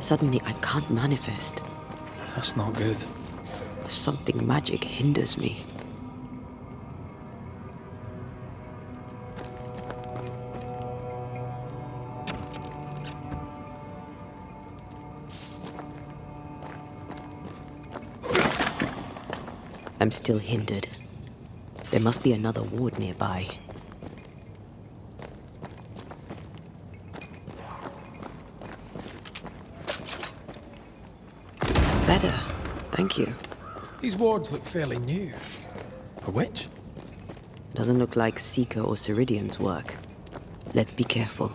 Suddenly I can't manifest. That's not good. Something magic hinders me. I'm still hindered. There must be another ward nearby. Better. Thank you. These wards look fairly new. A witch? Doesn't look like Seeker or Ceridian's work. Let's be careful.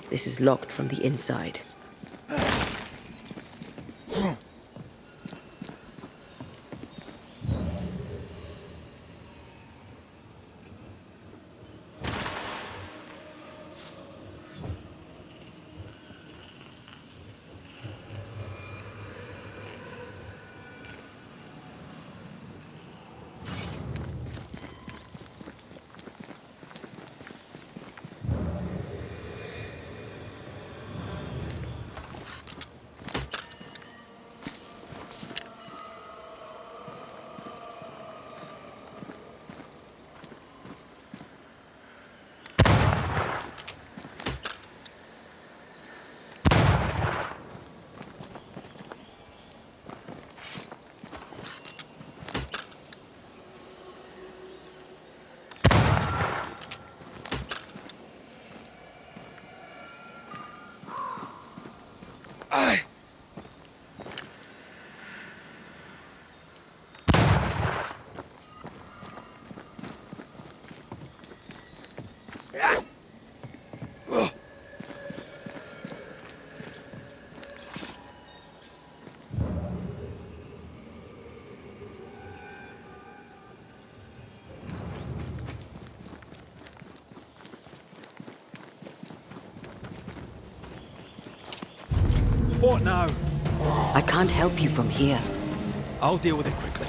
This is locked from the inside. What now? I can't help you from here. I'll deal with it quickly.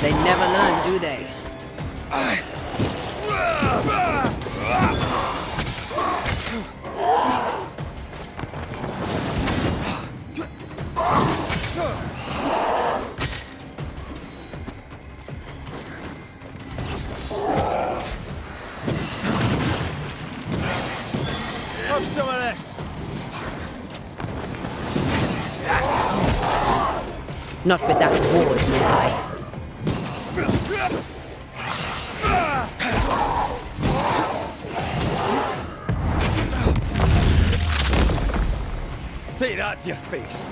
They never learn, do they? Have some of this. Not with that ward nearby. Take that to your face.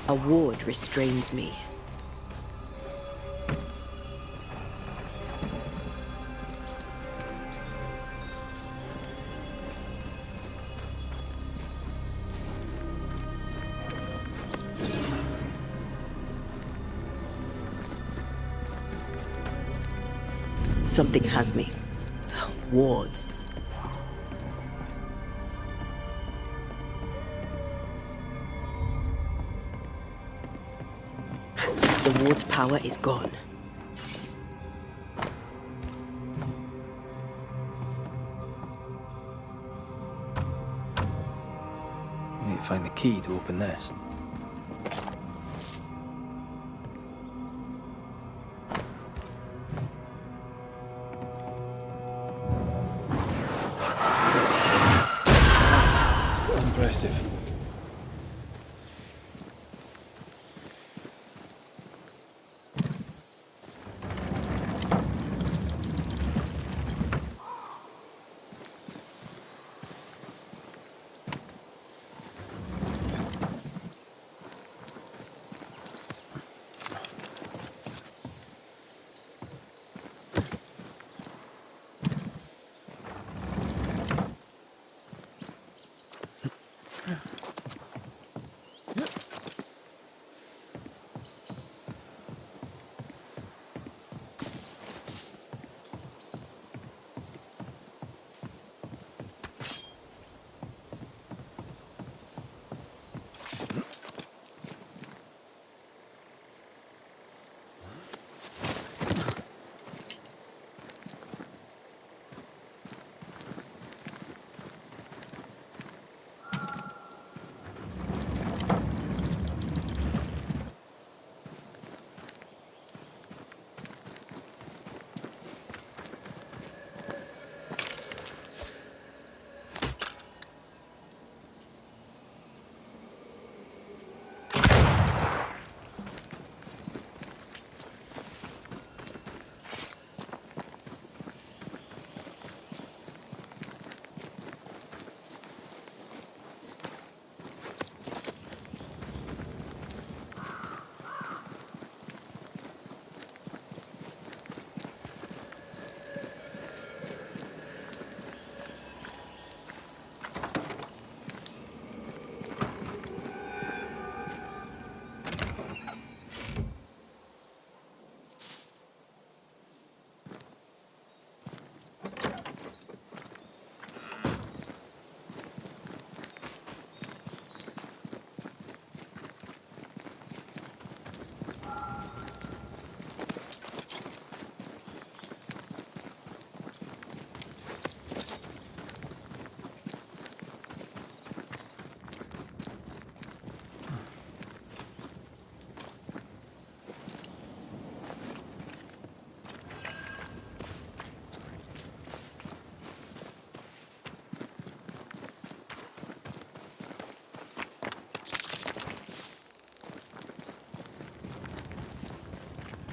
A ward restrains me. Something has me. Wards. The ward's power is gone. We need to find the key to open this. Still impressive.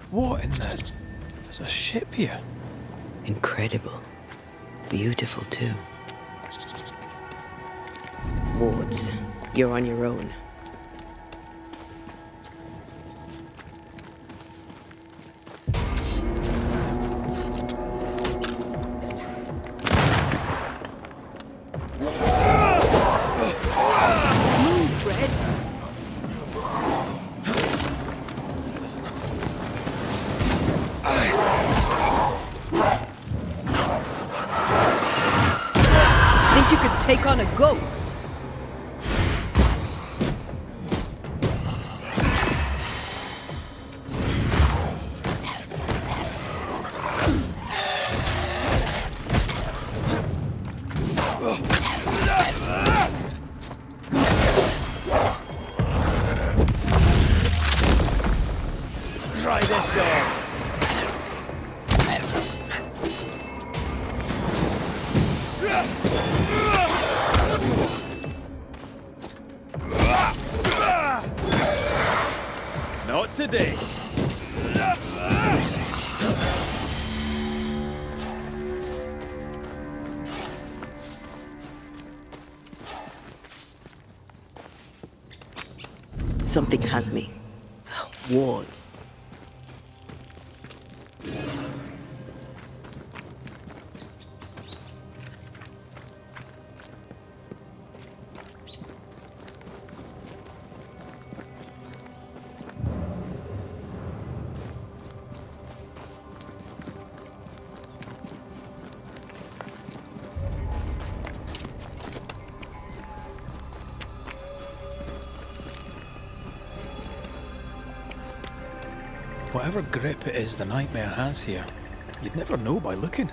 What in the... There's a ship here. Incredible. Beautiful, too. Wards. You're on your own. Think you could take on a ghost? Try this on. Not today. Something has me. Wards. Whatever grip it is the nightmare has here, you'd never know by looking.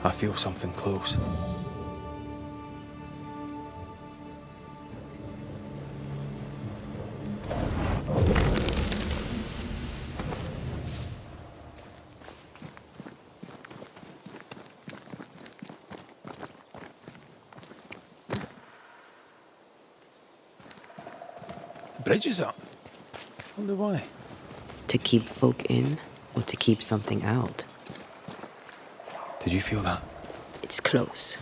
I feel something close. The bridge is up. Wonder why. To keep folk in, or to keep something out? Did you feel that? It's close.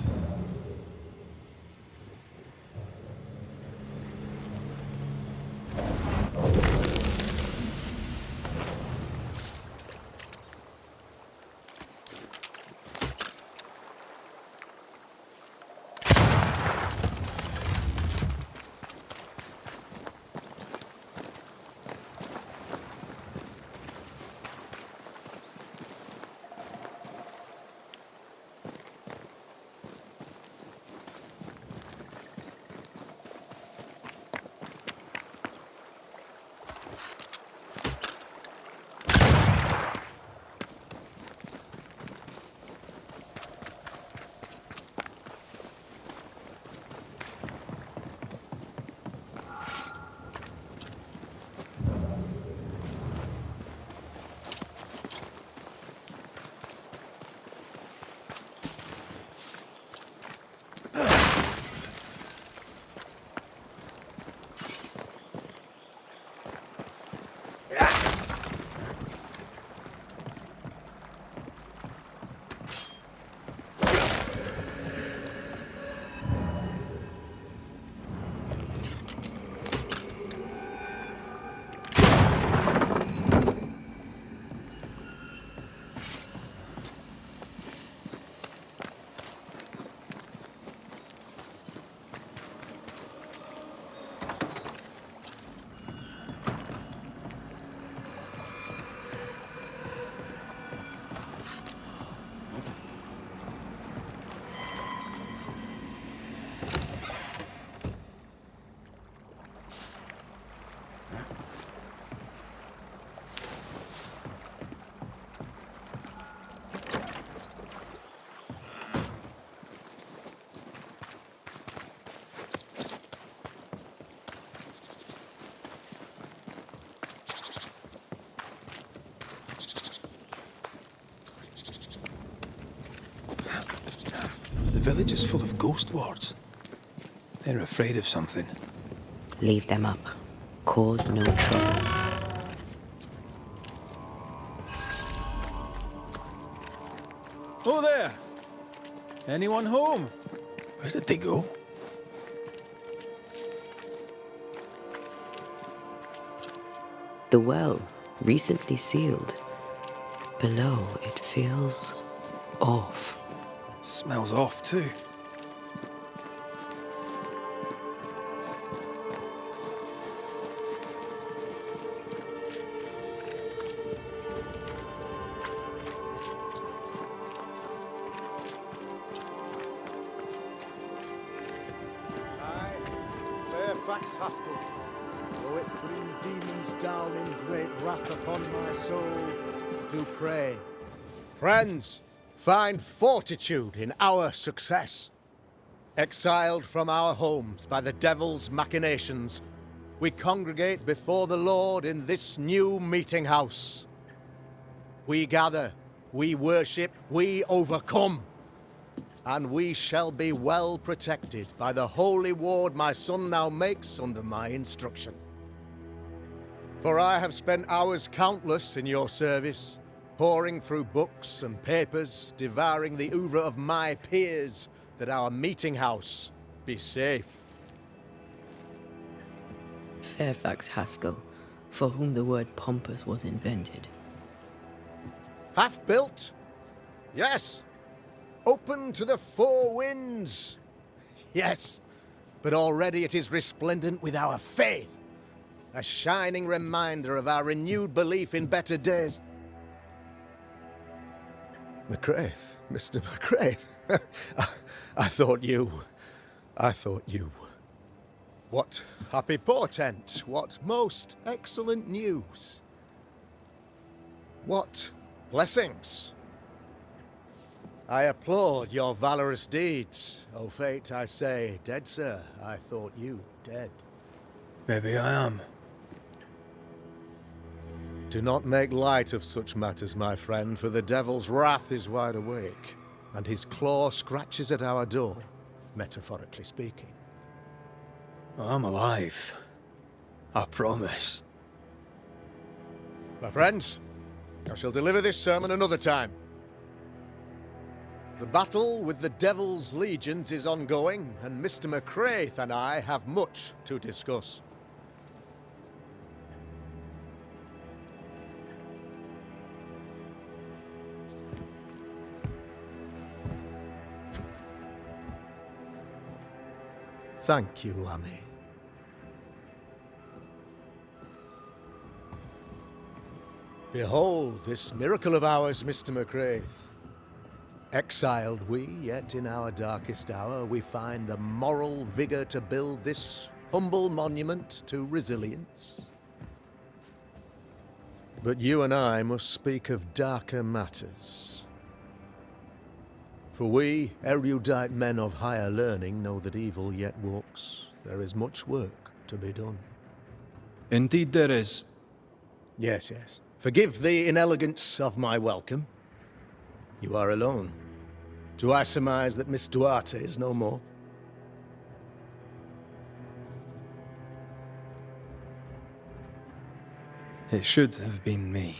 The village is full of ghost wards. They're afraid of something. Leave them up. cause no trouble. Oh there! Anyone home? Where did they go? The well, recently sealed. Below, it feels off. Smells off too. Fairfax Haskell, though it bring demons down in great wrath upon my soul, do pray. Friends, find fortitude in our success. Exiled from our homes by the devil's machinations, we congregate before the Lord in this new meeting house. We gather, we worship, we overcome. And we shall be well protected by the holy ward my son now makes under my instruction. For I have spent hours countless in your service, poring through books and papers, devouring the oeuvre of my peers, that our meeting house be safe. Fairfax Haskell, for whom the word pompous was invented. Half-built? Yes. Open to the four winds? Yes. But already it is resplendent with our faith. A shining reminder of our renewed belief in better days. McCraith, Mr. McCraith. I thought you. What happy portent, what most excellent news. What blessings. I applaud your valorous deeds. O fate, I say, dead sir, I thought you dead. Maybe I am. Do not make light of such matters, my friend, for the devil's wrath is wide awake, and his claw scratches at our door, metaphorically speaking. I'm alive. I promise. My friends, I shall deliver this sermon another time. The battle with the devil's legions is ongoing, and Mr. McCraith and I have much to discuss. Thank you, Lammy. Behold this miracle of ours, Mr. McCraith. Exiled we, yet in our darkest hour we find the moral vigor to build this humble monument to resilience. But you and I must speak of darker matters. For we, erudite men of higher learning, know that evil yet walks. There is much work to be done. Indeed there is. Yes, yes. Forgive the inelegance of my welcome. You are alone. Do I surmise that Miss Duarte is no more? It should have been me.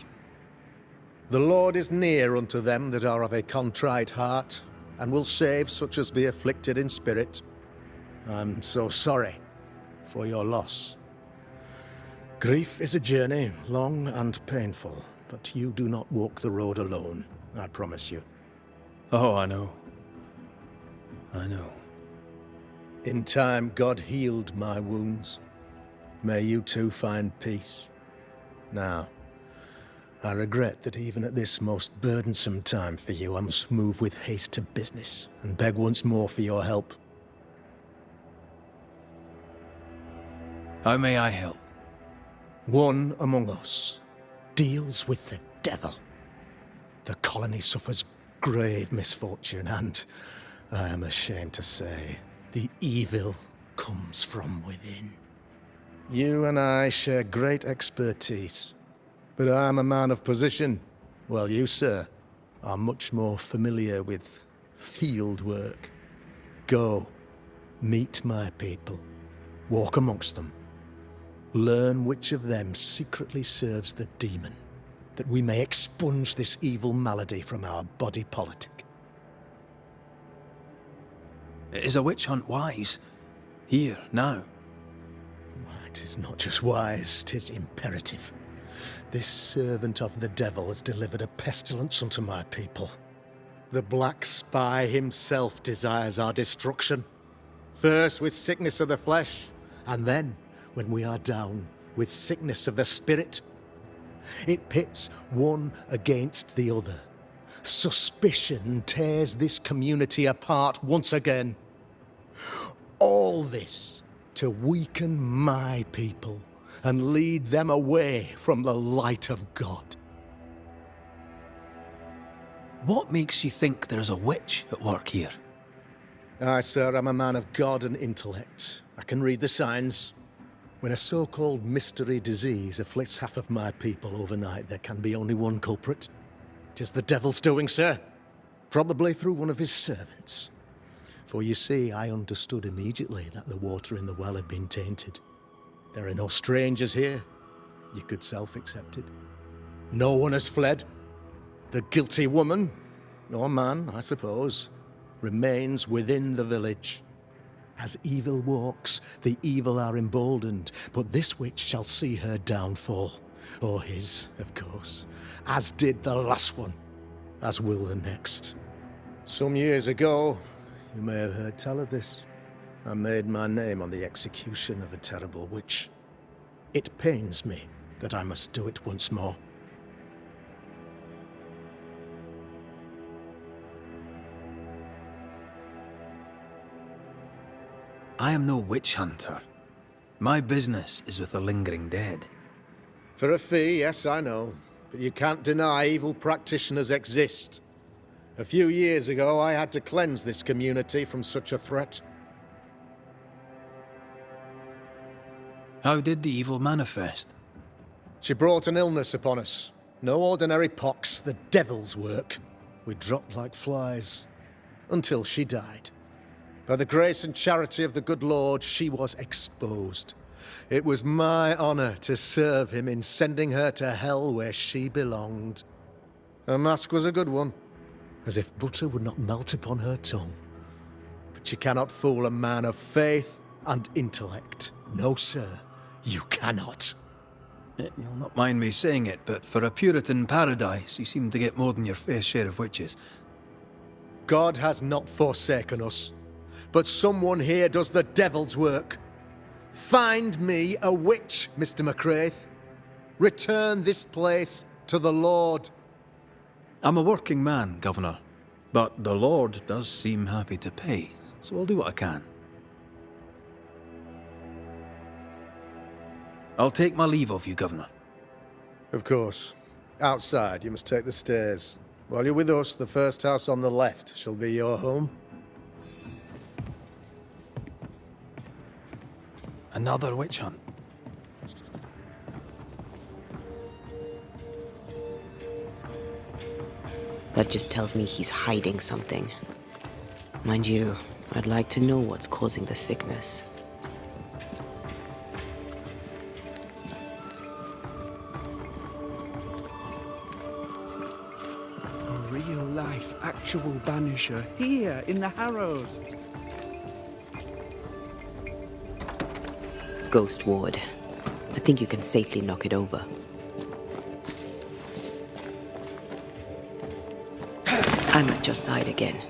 The Lord is near unto them that are of a contrite heart, and will save such as be afflicted in spirit. I'm so sorry for your loss. Grief is a journey, long and painful, but you do not walk the road alone, I promise you. Oh, I know. I know. In time, God healed my wounds. May you too find peace. Now, I regret that even at this most burdensome time for you, I must move with haste to business and beg once more for your help. How may I help? One among us deals with the devil. The colony suffers grave misfortune, and I am ashamed to say, the evil comes from within. You and I share great expertise, but I am a man of position, while you, sir, are much more familiar with field work. Go, meet my people, walk amongst them, Learn which of them secretly serves the demon, that we may expunge this evil malady from our body politic. Is a witch hunt wise? Here, now? Why, 'tis not just wise, 'tis imperative. This servant of the devil has delivered a pestilence unto my people. The black spy himself desires our destruction. First with sickness of the flesh, and then, when we are down, with sickness of the spirit. It pits one against the other. Suspicion tears this community apart once again. All this to weaken my people and lead them away from the light of God. What makes you think there's a witch at work here? Aye, sir, I'm a man of God and intellect. I can read the signs. When a so-called mystery disease afflicts half of my people overnight, there can be only one culprit. 'Tis the devil's doing, sir. Probably through one of his servants. For you see, I understood immediately that the water in the well had been tainted. There are no strangers here. You could self-accept it. No one has fled. The guilty woman, or man, I suppose, remains within the village. As evil walks, the evil are emboldened, but this witch shall see her downfall. Or his, of course. As did the last one. As will the next. Some years ago, you may have heard tell of this. I made my name on the execution of a terrible witch. It pains me that I must do it once more. I am no witch hunter. My business is with the lingering dead. For a fee, yes, I know. But you can't deny evil practitioners exist. A few years ago, I had to cleanse this community from such a threat. How did the evil manifest? She brought an illness upon us. No ordinary pox, the devil's work. We dropped like flies. Until she died. By the grace and charity of the good Lord, she was exposed. It was my honor to serve him in sending her to hell where she belonged. Her mask was a good one, as if butter would not melt upon her tongue. But you cannot fool a man of faith and intellect. No, sir, you cannot. You'll not mind me saying it, but for a Puritan paradise, you seem to get more than your fair share of witches. God has not forsaken us, but someone here does the devil's work. Find me a witch, Mr. McCraith. Return this place to the Lord. I'm a working man, Governor, but the Lord does seem happy to pay, so I'll do what I can. I'll take my leave of you, Governor. Of course. Outside, you must take the stairs. While you're with us, the first house on the left shall be your home. Another witch hunt. That just tells me he's hiding something. Mind you, I'd like to know what's causing the sickness. A real-life, actual Banisher here in the Harrows. Ghost Ward. I think you can safely knock it over. I'm at your side again.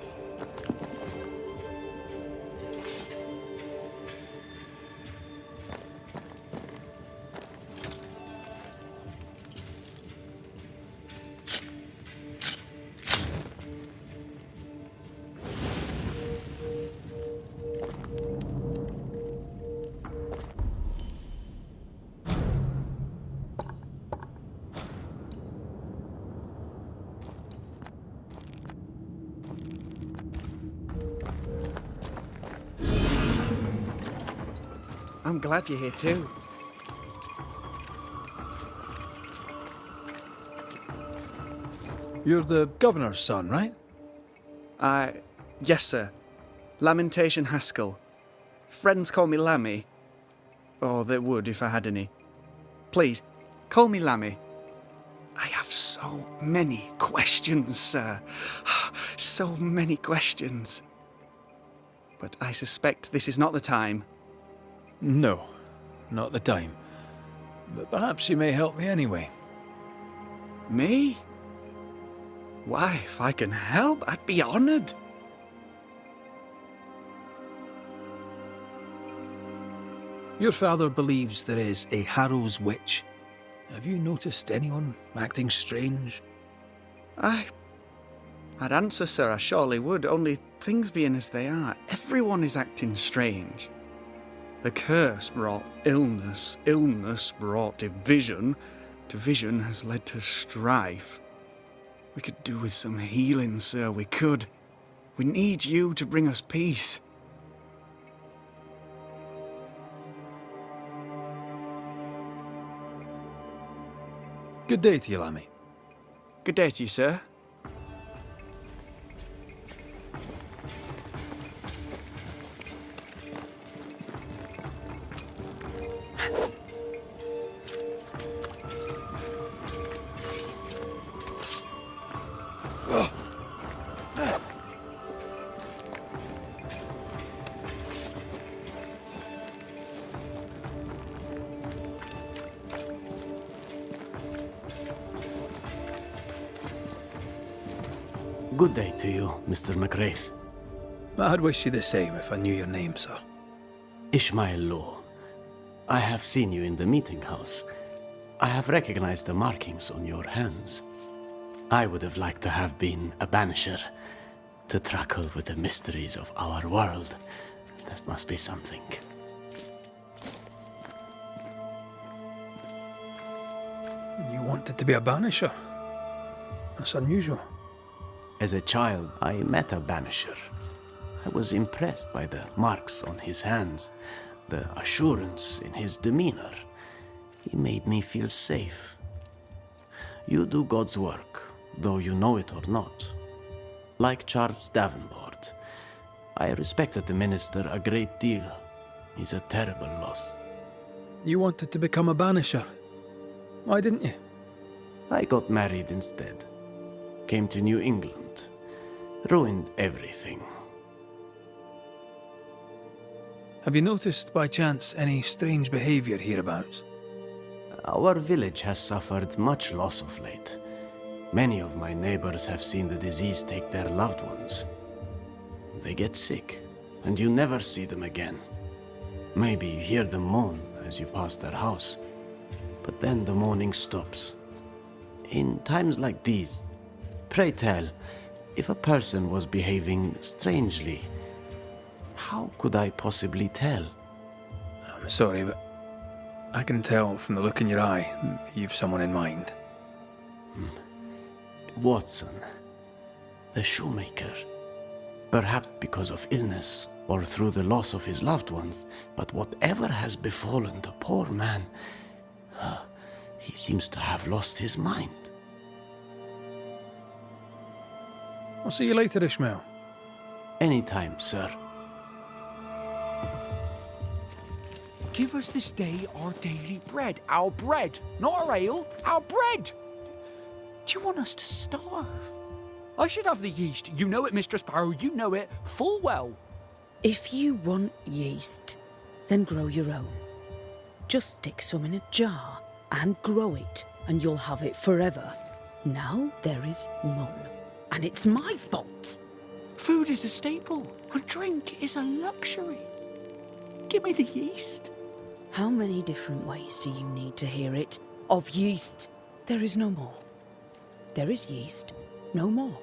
I'm glad you're here too. You're the Governor's son, right? Yes, sir. Lamentation Haskell. Friends call me Lammy. or that would if I had any. Please, call me Lammy. I have so many questions, sir. So many questions. But I suspect this is not the time. No, not the time. But perhaps you may help me anyway. Me? Why, if I can help, I'd be honoured. Your father believes there is a Harrow's witch. Have you noticed anyone acting strange? I'd answer, sir, I surely would, only things being as they are, everyone is acting strange. The curse brought illness, illness brought division, division has led to strife. We could do with some healing, sir, we could. We need you to bring us peace. Good day to you, Lammy. Good day to you, sir. Good day to you, Mr. McWraith. I'd wish you the same if I knew your name, sir. Ishmael Law. I have seen you in the meeting house. I have recognized the markings on your hands. I would have liked to have been a banisher, to tackle with the mysteries of our world. That must be something. You wanted to be a banisher? That's unusual. As a child, I met a banisher. I was impressed by the marks on his hands, the assurance in his demeanor. He made me feel safe. You do God's work, though you know it or not. Like Charles Davenport, I respected the minister a great deal. He's a terrible loss. You wanted to become a banisher. Why didn't you? I got married instead. Came to New England. Ruined everything. Have you noticed, by chance, any strange behavior hereabouts? Our village has suffered much loss of late. Many of my neighbors have seen the disease take their loved ones. They get sick, and you never see them again. Maybe you hear them moan as you pass their house, but then the moaning stops. In times like these, pray tell, if a person was behaving strangely, how could I possibly tell? I'm sorry, but I can tell from the look in your eye that you've someone in mind. Watson, the shoemaker. Perhaps because of illness or through the loss of his loved ones, but whatever has befallen the poor man, he seems to have lost his mind. I'll see you later, Ishmael. Anytime, sir. Give us this day our daily bread. Our bread, not our ale, our bread. Do you want us to starve? I should have the yeast. You know it, Mistress Barrow. You know it full well. If you want yeast, then grow your own. Just stick some in a jar and grow it, and you'll have it forever. Now there is none. And it's my fault. Food is a staple, and drink is a luxury. Give me the yeast. How many different ways do you need to hear it? Of yeast, there is no more. There is yeast, no more.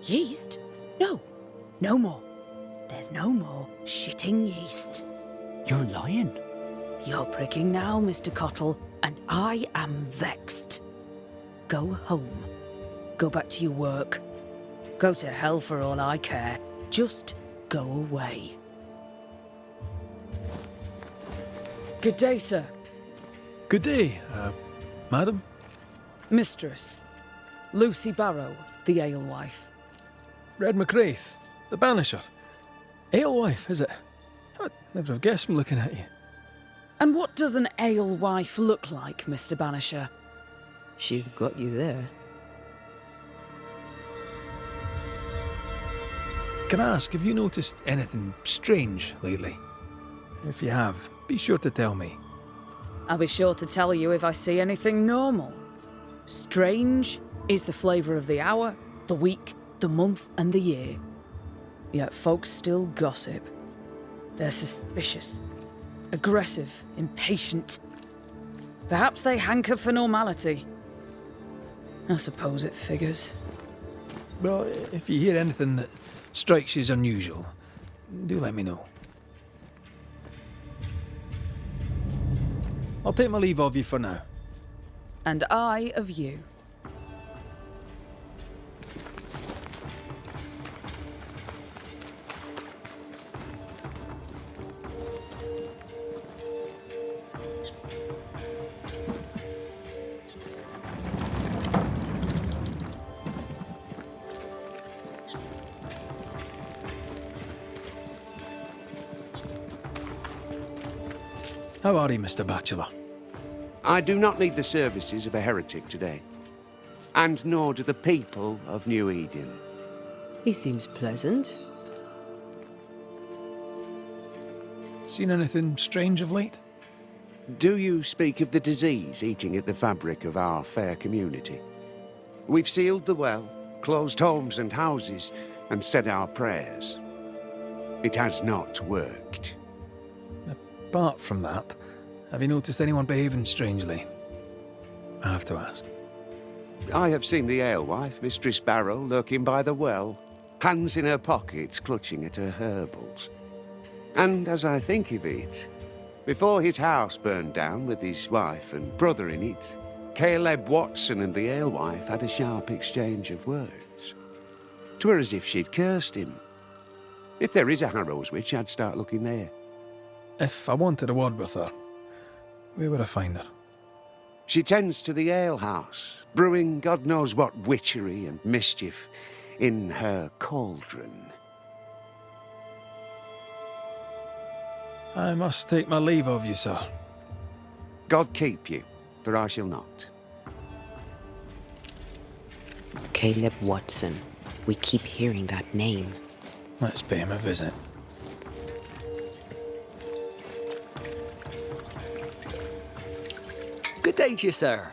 Yeast? No, no more. There's no more shitting yeast. You're lying. You're pricking now, Mr. Cottle, and I am vexed. Go home. Go back to your work. Go to hell for all I care. Just go away. Good day, sir. Good day, madam. Mistress. Lucy Barrow, the alewife. Red McWraith, the banisher. Alewife, is it? I'd never have guessed from looking at you. And what does an alewife look like, Mr. Banisher? She's got you there. Can I ask, have you noticed anything strange lately? If you have, be sure to tell me. I'll be sure to tell you if I see anything normal. Strange is the flavour of the hour, the week, the month, and the year. Yet folks still gossip. They're suspicious, aggressive, impatient. Perhaps they hanker for normality. I suppose it figures. Well, if you hear anything that strikes you as unusual, do let me know. I'll take my leave of you for now. And I of you. How are you, Mr. Bachelor? I do not need the services of a heretic today. And nor do the people of New Eden. He seems pleasant. Seen anything strange of late? Do you speak of the disease eating at the fabric of our fair community? We've sealed the well, closed homes and houses, and said our prayers. It has not worked. Apart from that, have you noticed anyone behaving strangely? I have to ask. I have seen the alewife, Mistress Barrow, lurking by the well, hands in her pockets clutching at her herbals. And as I think of it, before his house burned down with his wife and brother in it, Caleb Watson and the alewife had a sharp exchange of words. 'Twere as if she'd cursed him. If there is a Harrow's witch, I'd start looking there. If I wanted a word with her, where would I find her? She tends to the alehouse, brewing God knows what witchery and mischief in her cauldron. I must take my leave of you, sir. God keep you, for I shall not. Caleb Watson. We keep hearing that name. Let's pay him a visit. Good day to you, sir.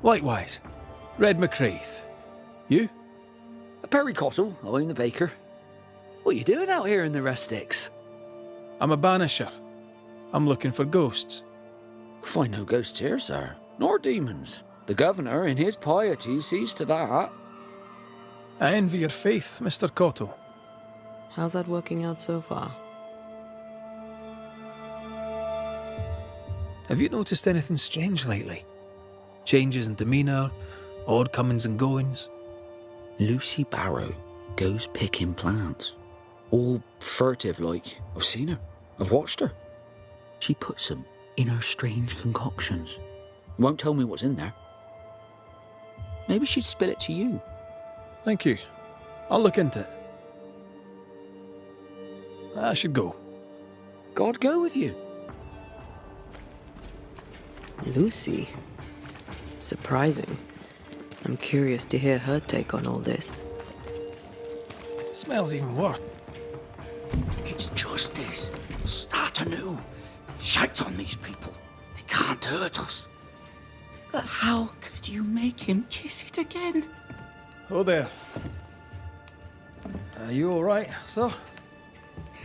Likewise. Red McCraith. You? Perry Cottle, I'm the baker. What are you doing out here in the rustics? I'm a banisher. I'm looking for ghosts. Find no ghosts here, sir, nor demons. The governor, in his piety, sees to that. I envy your faith, Mr. Cotto. How's that working out so far? Have you noticed anything strange lately? Changes in demeanour, odd comings and goings? Lucy Barrow goes picking plants. All furtive like. I've seen her. I've watched her. She puts them in her strange concoctions. Won't tell me what's in there. Maybe she'd spill it to you. Thank you. I'll look into it. I should go. God go with you. Lucy? Surprising. I'm curious to hear her take on all this. Smells even worse. It's justice. Start anew. Shout on these people. They can't hurt us. But how could you make him kiss it again? Oh there. Are you all right, sir?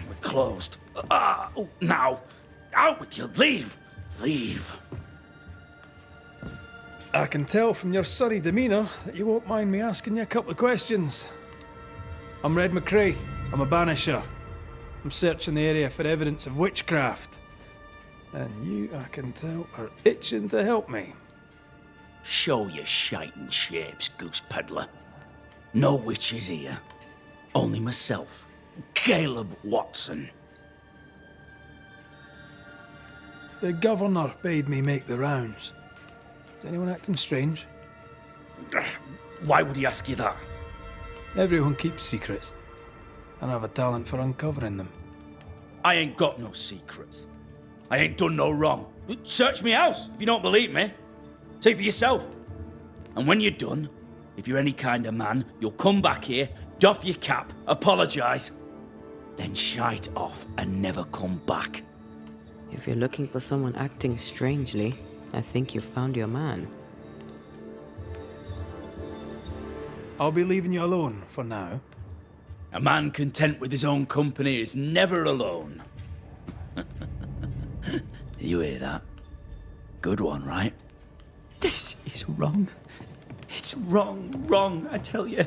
We're closed. Now. Out with you. Leave. Leave. I can tell from your sunny demeanour that you won't mind me asking you a couple of questions. I'm Red McCraith. I'm a banisher. I'm searching the area for evidence of witchcraft. And you, I can tell, are itching to help me. Show your shiting shapes, goose peddler. No witches here. Only myself, Caleb Watson. The governor bade me make the rounds. Is anyone acting strange? Why would he ask you that? Everyone keeps secrets, and I have a talent for uncovering them. I ain't got no secrets. I ain't done no wrong. Search me house if you don't believe me. See for yourself. And when you're done, if you're any kind of man, you'll come back here, doff your cap, apologise, then shite off and never come back. If you're looking for someone acting strangely, I think you've found your man. I'll be leaving you alone for now. A man content with his own company is never alone. You hear that? Good one, right? This is wrong. It's wrong, I tell you.